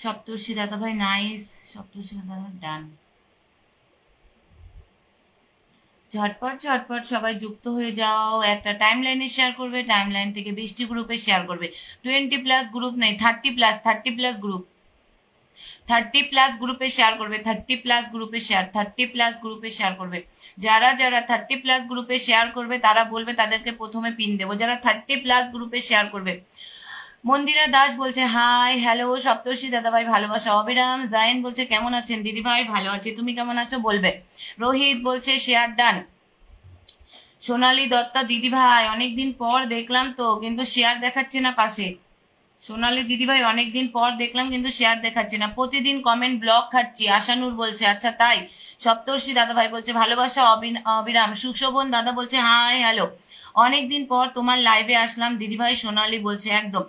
সপ্তর্ষি দাদা ভাই নাইস, সপ্তর্ষি দাদা ভাই ডান। ঝটপট ঝটপট সবাই যুক্ত হয়ে যাও, একটা টাইম লাইনে শেয়ার করবে, টাইম লাইন থেকে 20টি গ্রুপে শেয়ার করবে। 20+ গ্রুপ নেই, 30+ গ্রুপ, 30+ গ্রুপে শেয়ার করবে, 30+ গ্রুপে শেয়ার, 30+ গ্রুপে শেয়ার করবে। যারা যারা 30+ গ্রুপে শেয়ার করবে তারা বলবে তাদেরকে প্রথমে পিন দেবো, যারা 30+ গ্রুপে শেয়ার করবে। মন্দিরা দাস বলছে হাই হ্যালো সপ্তর্ষি দাদা ভাই ভালোবাসা। অবিরাম জাইন বলছে কেমন আছেন দিদি ভাই, ভালো আছি, তুমি কেমন আছো বলবে। রোহিত বলছে শেয়ার ডান। সোনালী দত্তা দিদি ভাই অনেকদিন পর দেখলাম তো, কিন্তু শেয়ার দেখাচ্ছে না পাশে। সোনালী দিদি ভাই অনেকদিন পর দেখলাম কিন্তু শেয়ার দেখাচ্ছে না, প্রতিদিন কমেন্ট ব্লক খাচ্ছি। আশানুর বলছে আচ্ছা তাই। সপ্তর্ষি দাদা ভাই বলছে ভালোবাসা অবিরাম। সুশোভন দাদা বলছে হাই হ্যালো, অনেকদিন পর তোমার লাইভে আসলাম দিদি ভাই। সোনালী বলছে একদম।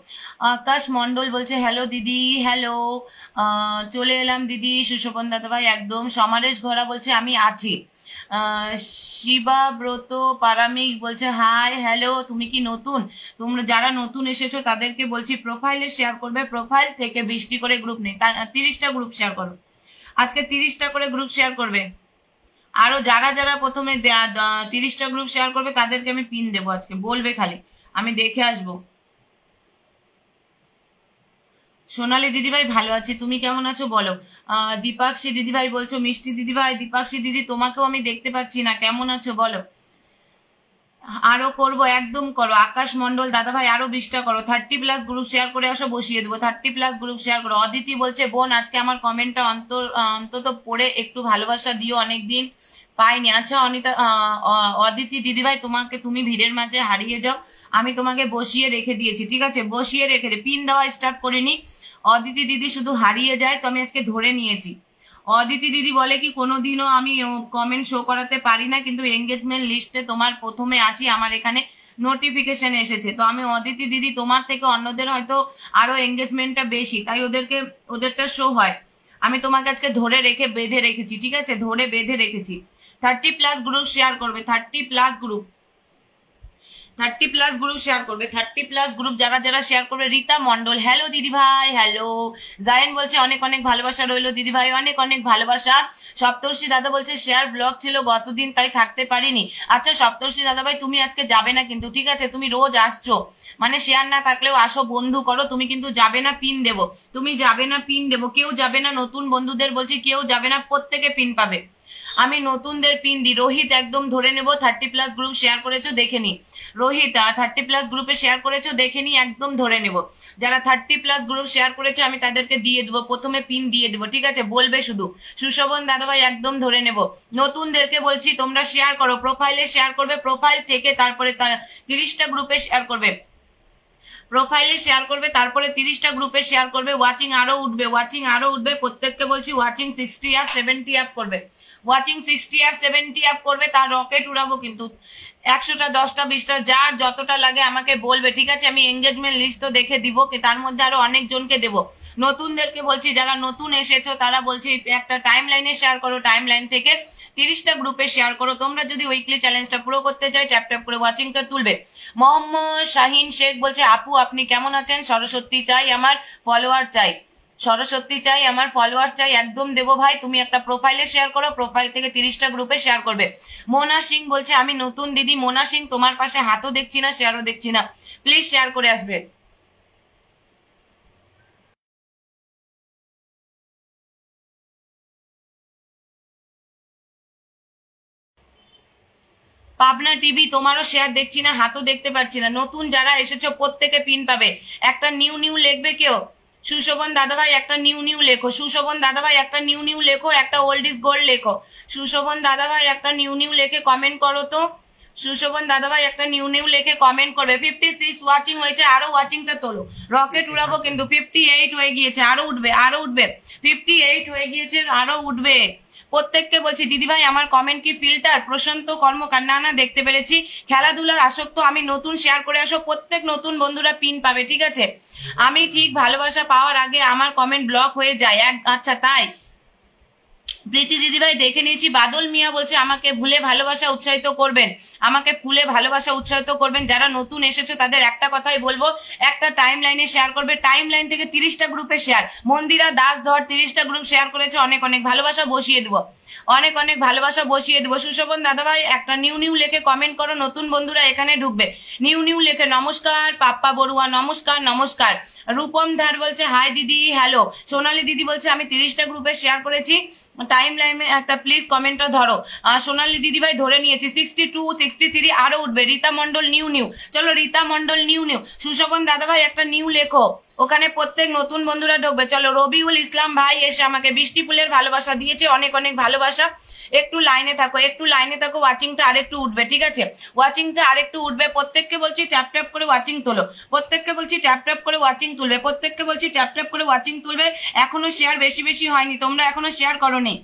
আকাশ মন্ডল বলছে হ্যালো দিদি, হ্যালো, চলে এলাম দিদি। সুশোভন দাদা ভাই একদম। সমারেশ ঘোড়া বলছে আমি আছি। শিবাব্রত পারামিক বলছে হাই হ্যালো, তুমি কি নতুন? তোমরা যারা নতুন এসেছো তাদেরকে বলছি প্রোফাইলে শেয়ার করবে, প্রোফাইল থেকে 20টি করে গ্রুপ নেই, 30টা গ্রুপ শেয়ার করো, আজকে 30টা করে গ্রুপ শেয়ার করবে। আরো যারা যারা প্রথমে 30টা গ্রুপ শেয়ার করবে তাদেরকে আমি পিন দেবো আজকে, বলবে খালি, আমি দেখে আসবো। সোনালী দিদিভাই ভালো আছি, তুমি কেমন আছো বলো। দীপাক্ষী দিদিভাই বলছো মিষ্টি দিদিভাই, দীপাক্ষী দিদি তোমাকেও আমি দেখতে পাচ্ছি না, কেমন আছো বলো। আরো করবো, একদম করো। আকাশ মন্ডল দাদা ভাই আরো 20টা করো, 30+ গ্রুপ শেয়ার করে আসো, বসিয়ে দেবো। 30+ গ্রুপ শেয়ার করো। অদিতি বলছে বোন আজকে আমার কমেন্টটা অন্তত পড়ে একটু ভালোবাসা দিও, অনেকদিন পাইনি। আচ্ছা অনিতা অদিতি দিদিভাই তোমাকে, তুমি ভিড়ের মাঝে হারিয়ে যাও, আমি তোমাকে বসিয়ে রেখে দিয়েছি, ঠিক আছে, বসিয়ে রেখে পিন দেওয়া স্টার্ট করিনি। অদিতি দিদি শুধু হারিয়ে যায়, তো আমি আজকে ধরে নিয়েছি। অদিতি দিদি বলে কি কোনোদিনও আমি কমেন্ট শো করাতে পারি না, কিন্তু এঙ্গেজমেন্ট লিস্টে তোমার প্রথমে আছি, আমার এখানে নোটিফিকেশন এসেছে। তো আমি অদিতি দিদি তোমার থেকে অন্যদের হয়তো আরো এঙ্গেজমেন্টটা বেশি, তাই ওদেরটা শো হয়। আমি তোমাকে আজকে ধরে রেখে বেঁধে রেখেছি, ঠিক আছে, ধরে বেঁধে রেখেছি। 30+ গ্রুপ শেয়ার করবে, 30+ গ্রুপ, 30+ গ্রুপ শেয়ার করবে, 30+ গ্রুপ যারা যারা শেয়ার করবে। রীতা মন্ডল হ্যালো দিদি ভাই, হ্যালো। জায়েন বলছে অনেক অনেক ভালোবাসা রইলো দিদি ভাই, অনেক অনেক ভালোবাসা। সপ্তর্ষি দাদা বলছে শেয়ার ব্লক ছিল গতদিন তাই থাকতে পারিনি। আচ্ছা সপ্তর্ষি দাদা ভাই তুমি আজকে যাবে না কিন্তু, ঠিক আছে, তুমি রোজ আসছো, মানে শেয়ার না থাকলেও আসো, বন্ধু করো, তুমি কিন্তু যাবে না, পিন দেবো, তুমি যাবে না, পিন দেবো, কেউ যাবে না, নতুন বন্ধুদের বলছি কেউ যাবে না, প্রত্যেকে পিন পাবে, আমি নতুনদের পিন দিই। রোহিত একদম ধরে নেবো, 30+ গ্রুপ শেয়ার করেছো দেখে নি। রোহিত 30+ গ্রুপে শেয়ার করেছো দেখে নি, একদম ধরে নেব। যারা 30+ গ্রুপ শেয়ার করেছে আমি তাদেরকে দিয়ে দেবো, প্রথমে পিন দিয়ে দেবো, ঠিক আছে, বলবে শুধু। সুশোভন দাদাভাই একদম ধরে নেব। নতুনদেরকে বলছি তোমরা শেয়ার করো, প্রোফাইলে শেয়ার করবে, প্রোফাইল থেকে তারপরে 30টা গ্রুপে শেয়ার করবে, প্রোফাইলে শেয়ার করবে, তারপরে 30টা গ্রুপে শেয়ার করবে। ওয়াচিং আরো উঠবে, ওয়াচিং আরো উঠবে, প্রত্যেককে বলছি ওয়াচিং 60 আপ 70 আপ করবে, ওয়াচিং 60 আপ 70 আপ করবে, তার রকেট উড়াবো কিন্তু। 100টা 10টা 20টা যার যতটা লাগে আমাকে বলবে, ঠিক আছে, আমি এঙ্গেজমেন্ট লিস্ট তো দেখে দিব, তার মধ্যে আরো অনেক জনকে দেবো। নতুনদেরকে বলছি যারা নতুন এসেছো তারা বলছি একটা টাইম লাইনে শেয়ার করো, টাইম লাইন থেকে 30টা গ্রুপে শেয়ার করো। তোমরা যদি উইকলি চ্যালেঞ্জটা পুরো করতে চাই ট্যাপ ট্যাপ করে ওয়াচিংটা তুলবে। মোহাম্মদ শাহিন শেখ বলছে আপু আপনি কেমন আছেন, সরস্বতী চাই আমার ফলোয়ার চাই, সরস্বতী চাই আমার ফলোয়ার চাই, একদম দেবো ভাই, তুমি একটা প্রোফাইলে শেয়ার করো, প্রোফাইল থেকে 30টা গ্রুপে শেয়ার করবে। মোনা সিং বলছে আমি নতুন দিদি। মোনা সিং তোমার পাশে হাতও দেখছি না, শেয়ারও দেখছি না, প্লিজ শেয়ার করে আসবে। পাবনা টিভি তোমারও শেয়ার দেখছি না, হাতও দেখতে পাচ্ছি না। নতুন যারা এসেছো প্রত্যেকে পিন পাবে। একটা নিউ নিউ লিখবে কেউ। সুশোভন দাদাভাই একটা নিউ নিউ লেখো, সুশোভন দাদাভাই একটা নিউ নিউ লেখো, একটা ওল্ড ইজ গোল্ড লেখো। সুশোভন দাদাভাই একটা নিউ নিউ লেখে কমেন্ট করো তো। সুশোভন দাদাভাই একটা নিউ নিউ লেখে কমেন্ট করবে। 56 ওয়াচিং হয়েছে, আরো ওয়াচিংটা তোলো, রকেট উড়াবো কিন্তু। 58 হয়ে গিয়েছে, আরো উঠবে, আরো উঠবে। 58 হয়ে গিয়েছে, আরো উঠবে। প্রত্যেককে বলছি দিদিভাই আমার কমেন্ট কি ফিল্টার? প্রশান্ত কর্মকার না না দেখতে পেরেছি। খেলাধুলার আসক্ত, আমি নতুন শেয়ার করে আসো, প্রত্যেক নতুন বন্ধুরা পিন পাবে, ঠিক আছে। আমি ঠিক ভালোবাসা পাওয়ার আগে আমার কমেন্ট ব্লক হয়ে যায়। আচ্ছা তাই, প্রীতি দিদিভাই দেখে নিয়েছি। বাদল মিয়া বলছে আমাকে ভুলে ভালোবাসা উৎসাহিত করবেন, আমাকে ফুলে ভালোবাসা উৎসাহিত করবেন। যারা নতুন এসেছো তাদের একটা কথাই বলবো, একটা টাইম লাইনে শেয়ার করবে, টাইম লাইন থেকে 30টা গ্রুপে শেয়ার। মন্দিরা দাস ধর 30টা গ্রুপ শেয়ার করেছে, অনেক অনেক ভালোবাসা বসিয়ে দেবো, অনেক অনেক ভালোবাসা বসিয়ে দেবো। সুশোভন দাদাভাই একটা নিউ নিউ লেখে কমেন্ট করো, নতুন বন্ধুরা এখানে ঢুকবে। নিউ নিউ লেখে নমস্কার, পাপ্পা বড়ুয়া নমস্কার নমস্কার। রূপম ধার বলছে হাই দিদি হ্যালো। সোনালী দিদি বলছে আমি 30টা গ্রুপে শেয়ার করেছি, টাইম লাইনে একটা প্লিজ কমেন্টটা ধরো। সোনালী দিদি ভাই ধরে নিয়েছি। 62 63 আরো উঠবে। রীতা মন্ডল নিউ নিউ, চলো রীতা মন্ডল নিউ নিউ। সুশোভন দাদা ভাই একটা নিউ লেখো, ওখানে প্রত্যেক নতুন বন্ধুরা ঢুকবে। চলো রবিউল ইসলাম ভাই এসে আমাকে বৃষ্টি ফুলের ভালোবাসা দিয়েছে, অনেক অনেক ভালোবাসা। একটু লাইনে থাকো, একটু লাইনে থাকো, ওয়াচিংটা আরেকটু উঠবে, ঠিক আছে? ওয়াচিংটা আরেকটু উঠবে। প্রত্যেককে বলছি ট্যাপ ট্যাপ করে ওয়াচিং তোলো, প্রত্যেককে বলছি ট্যাপ ট্যাপ করে ওয়াচিং তুলবে, প্রত্যেককে বলছি ট্যাপ ট্যাপ করে ওয়াচিং তুলবে। এখনো শেয়ার বেশি বেশি হয়নি, তোমরা এখনো শেয়ার করোনি,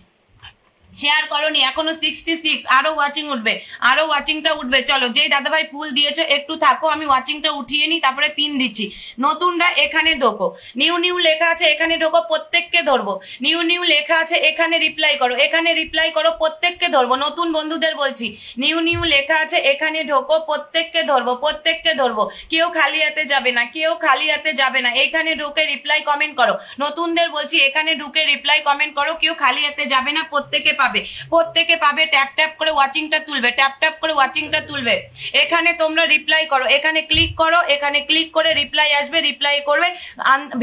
শেয়ার করনি এখনো। 66 আরো ওয়াচিং উঠবে, আরো ওয়াচিংটা উঠবে। চলো যেই দাদাভাই ফুল দিয়েছো একটু থাকো, আমি ওয়াচিংটা উঠিয়ে নি, তারপরে পিন দিচ্ছি। নতুনরা এখানে ঢোকো, নিউ নিউ লেখা আছে এখানে ঢোকো, প্রত্যেককে ধরবো। নিউ নিউ লেখা আছে এখানে রিপ্লাই করো, এখানে রিপ্লাই করো, প্রত্যেককে ধরবো। নতুন বন্ধুদের বলছি নিউ নিউ লেখা আছে এখানে ঢোকো, প্রত্যেককে ধরবো, প্রত্যেককে ধরবো। কেউ খালি হাতে যাবে না, কেউ খালি হাতে যাবে না। এখানে ঢুকে রিপ্লাই কমেন্ট করো, নতুনদের বলছি এখানে ঢুকে রিপ্লাই কমেন্ট করো, কেউ খালি হাতে যাবে না, প্রত্যেকে পাবে, প্রত্যেকে পাবে। ট্যাপ ট্যাপ করে ওয়াচিংটা তুলবে, ট্যাপ ট্যাপ করে ওয়াচিংটা তুলবে। এখানে তোমরা রিপ্লাই করো, এখানে ক্লিক করো, এখানে ক্লিক করে রিপ্লাই আসবে, রিপ্লাই করবে,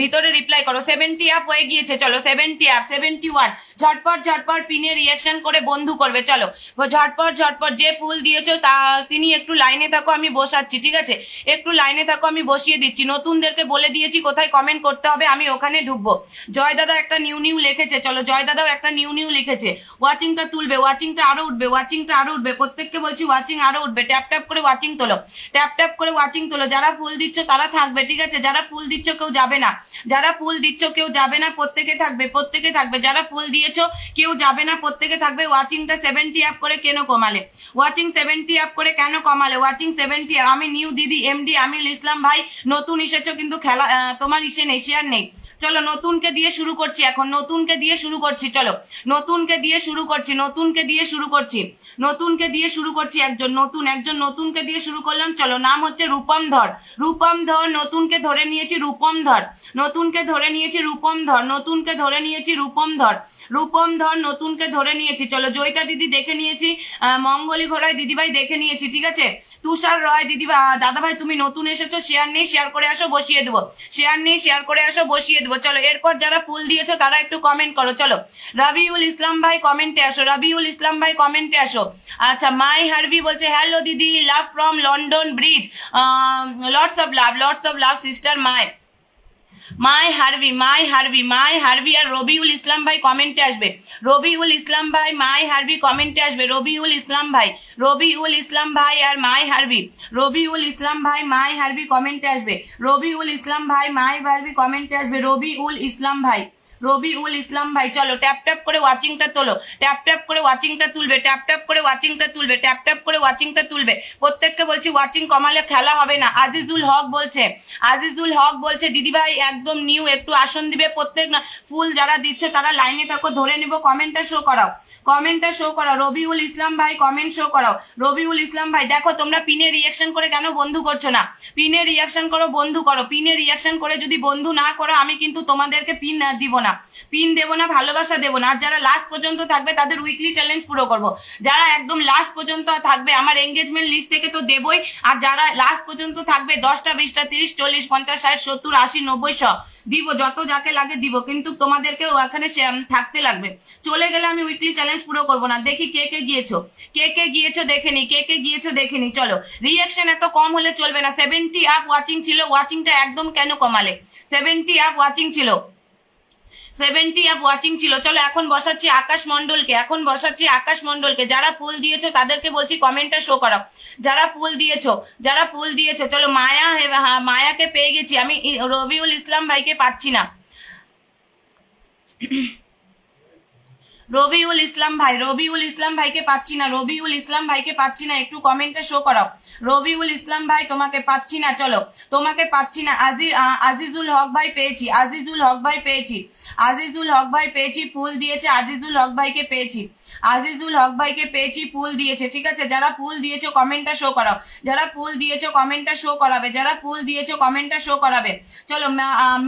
ভিতরে রিপ্লাই করো। 70 আপ হয়ে গিয়েছে, চলো 70 আপ, 71। ঝটপট ঝটপট পিনে রিয়াকশন করে বন্ধু করবে, চলো ঝটপট ঝটপট। যে ফুল দিয়েছো তা তিনি একটু লাইনে থাকো, আমি বসাচ্ছি, ঠিক আছে? একটু লাইনে থাকো, আমি বসিয়ে দিচ্ছি। নতুনদেরকে বলে দিয়েছি কোথায় কমেন্ট করতে হবে, আমি ওখানে ঢুকবো। জয় দাদা একটা নিউ নিউ লিখেছে, চলো জয় দাদাও একটা নিউ নিউ লিখেছে। ওয়াচিংটা তুলবে, ওয়াচিংটা আরো উঠবে, ওয়াচিংটা আরো উঠবে। প্রত্যেককে বলছি ওয়াচিং আরো উঠবে। ট্যাপ ট্যাপ করে ওয়াচিং তোলো, ট্যাপ ট্যাপ করে ওয়াচিং তোলো। যারা ফুল দিচ্ছ তারা থাকবে, ঠিক আছে? যারা ফুল দিচ্ছ কেউ যাবে না, যারা ফুল দিচ্ছ কেউ যাবে না, প্রত্যেকে থাকবে, প্রত্যেকে থাকবে। যারা ফুল দিয়েছো কেউ যাবে না, প্রত্যেকে থাকবে। ওয়াচিংটা 70 আপ করে কেন কমালে? ওয়াচিং 70 আপ করে কেন কমালে? ওয়াচিং 70। আমি নিউ দিদি এমডি আমিল ইসলাম ভাই, নতুন এসেছো কিন্তু খেলা তোমার ইসে নেই, শেয়ার নেই। চলো নতুনকে দিয়ে শুরু করছি, এখন নতুনকে দিয়ে শুরু করছি, চলো নতুনকে দিয়ে শুরু করছি, নতুনকে দিয়ে শুরু করছি, নতুনকে দিয়ে শুরু করছি। একজন নতুনকে দিয়ে শুরু করলাম। চলো নাম হচ্ছে রূপম ধর, রূপম ধর। নতুনকে ধরে নিয়েছি রূপম ধর, নতুনকে ধরে নিয়েছি রূপম ধর, নতুনকে ধরে নিয়েছি রূপম ধর, রূপম ধর নতুনকে ধরে নিয়েছি। চলো জয়িতা দিদি দেখে নিয়েছি, মঙ্গলি ঘোড়ায় দিদিভাই দেখে নিয়েছি, ঠিক আছে? তুষার রয় দিদি দাদা ভাই তুমি নতুন এসেছো, শেয়ার নেই, শেয়ার করে আসো, বসিয়ে দেবো। শেয়ার নেই, শেয়ার করে আসো, বসিয়ে দেবো। চলো এরপর যারা ফুল দিয়েছো তারা একটু কমেন্ট করো। চলো রবিউল ইসলাম ভাই কমেন্টে আসো, রবিউল ইসলাম ভাই কমেন্টে আসো। আচ্ছা মাই হারভি বলছে হ্যালো দিদি, love from London Bridge, lots of love sister my Harvey, my Harvey, my Harvey. আর রবিউল ইসলাম ভাই কমেন্টে আসবে, রবিউল ইসলাম ভাই মাই হারভি কমেন্টে আসবে। রবিউল ইসলাম ভাই, রবিউল ইসলাম ভাই আর মাই হারভি, রবিউল ইসলাম ভাই মাই হারভি কমেন্টে আসবে, রবিউল ইসলাম ভাই মাই হারভি কমেন্টে আসবে। রবিউল ইসলাম ভাই, রবিউল ইসলাম ভাই। চলো ট্যাপ ট্যাপ করে ওয়াচিংটা তোলো, ট্যাপ ট্যাপ করে ওয়াচিংটা তুলবে, ট্যাপ ট্যাপ করে ওয়াচিংটা তুলবে, ট্যাপ ট্যাপ করে ওয়াচিংটা তুলবে। প্রত্যেককে বলছি ওয়াচিং কমালে খেলা হবে না। আজিজুল হক বলছে, আজিজুল হক বলছে দিদি ভাই একদম নিউ, একটু আসন দিবে। প্রত্যেক ফুল যারা দিচ্ছে তারা লাইনে থাকো, ধরে নিব। কমেন্টটা শো করাও, কমেন্টটা শো করাও। রবিউল ইসলাম ভাই কমেন্ট শো করাও। রবিউল ইসলাম ভাই দেখো তোমরা পিনে রিয়াকশন করে কেন বন্ধু করছো না? পিনে রিয়াকশন করো, বন্ধু করো। পিনে রিয়াকশন করে যদি বন্ধু না করো আমি কিন্তু তোমাদেরকে পিন দিব না, পিন দেবো না, ভালোবাসা দেবো না। আর যারা লাস্ট পর্যন্ত থাকবে তাদের উইকলি চ্যালেঞ্জ পুরো করবো। যারা একদম লাস্ট পর্যন্ত থাকবে আমার এঙ্গেজমেন্ট লিস্ট থেকে তো দেবই। আর যারা লাস্ট পর্যন্ত থাকবে 10টা 20টা 30 40 50 60 70 80 90 100 দিব, যত যাকে লাগে দিব, কিন্তু তোমাদেরকেও এখানে থাকতে লাগবে। চলে গেলে আমি উইকলি চ্যালেঞ্জ পুরো করবো না। দেখি কে কে গিয়েছো, কে কে গিয়েছো দেখেনি, কে কে গিয়েছো দেখেনি। চলো রিয়াকশন এত কম হলে চলবে না। 70 আপ ওয়াচিং ছিল, ওয়াচিংটা একদম কেন কমালে? 70 আপ ওয়াচিং ছিল, 70 আপ ওয়াচিং ছিল। চলো এখন বসাচ্ছি আকাশ মন্ডলকে, এখন বসাচ্ছি আকাশ মন্ডলকে। যারা ফুল দিয়েছো তাদেরকে বলছি কমেন্টটা শো করো, যারা ফুল দিয়েছো, যারা ফুল দিয়েছো। চলো মায়া, মায়াকে পেয়ে গেছি আমি, রবিউল ইসলাম ভাইকে পাচ্ছি না। রবিউল ইসলাম ভাই, রবিউল ইসলাম ভাইকে পাচ্ছি না, রবিউল ইসলাম ভাইকে পাচ্ছি না, একটু কমেন্টে শো করাও। রবিউল ইসলাম ভাই তোমাকে পাচ্ছি না, চলো তোমাকে পাচ্ছি না। আজিজুল হক ভাই পেয়েছি, আজিজুল হক ভাই পেয়েছি, আজিজুল হক ভাই পেয়েছি, ফুল দিয়েছে, আজিজুল হক ভাইকে পেয়েছি, আজিজুল হক ভাইকে পেয়েছি, ফুল দিয়েছে। ঠিক আছে, যারা ফুল দিয়েছো কমেন্টটা শো করাও, যারা ফুল দিয়েছো কমেন্টটা শো করাবে, যারা ফুল দিয়েছো কমেন্টটা শো করাবে। চলো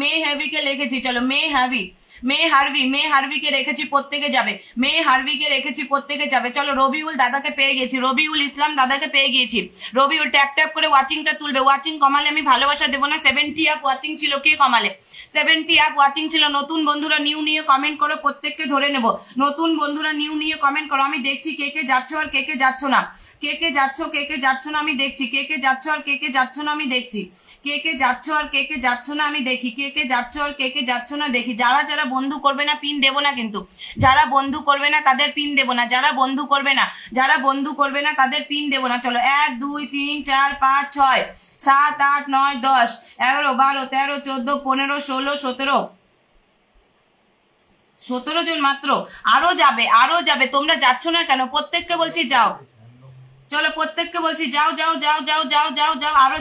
মে হ্যাভিকে লিখেছি, চলো মে হ্যাভি, মে হারভি, মে হারভিকে রেখেছি, প্রত্যেকে যাবে, মে হারভিকে রেখেছি, প্রত্যেকে যাবে। চলো রবিউল দাদাকে পেয়ে গেছি, রবিউল ইসলাম দাদাকে পেয়ে গিয়েছি। রবিউল ট্যাপ ট্যাপ করে ওয়াচিংটা তুলবে, ওয়াচিং কমালে আমি ভালোবাসা দেবো না। 70 আপ ওয়াচিং ছিল, কে কমালে? 70 আপ ওয়াচিং ছিল। নতুন বন্ধুরা নিউ নিয়ে কমেন্ট করো, প্রত্যেককে ধরে নেব। নতুন বন্ধুরা নিউ নিয়ে কমেন্ট করো, আমি দেখছি কে কে যাচ্ছ আর কে কে যাচ্ছ না, কে কে যাচ্ছ কে কে যাচ্ছ না আমি দেখছি, কে কে যাচ্ছ আর কে কে যাচ্ছ না আমি দেখছি, কে কে যাচ্ছ আর কে কে যাচ্ছ না আমি দেখি, কে কে যাচ্ছ আর কে কে যাচ্ছ না দেখি। যারা যারা বন্ধু করবে না পিন দেবো না কিন্তু, যারা বন্ধু করবে না তাদের পিন দেবো না, যারা বন্ধু করবে না, যারা বন্ধু করবে না তাদের পিন দেবো না। চলো 1 2 3 4 5 6 7 8 9 10 11 12 13 14 15 16 17 17 জন মাত্র। আরো যাবে, আরো যাবে, তোমরা যাচ্ছ না কেন? প্রত্যেককে বলছি যাও, চলো প্রত্যেককে বলছি যাও যাও যাও যাও যাও যাও যাও, আরো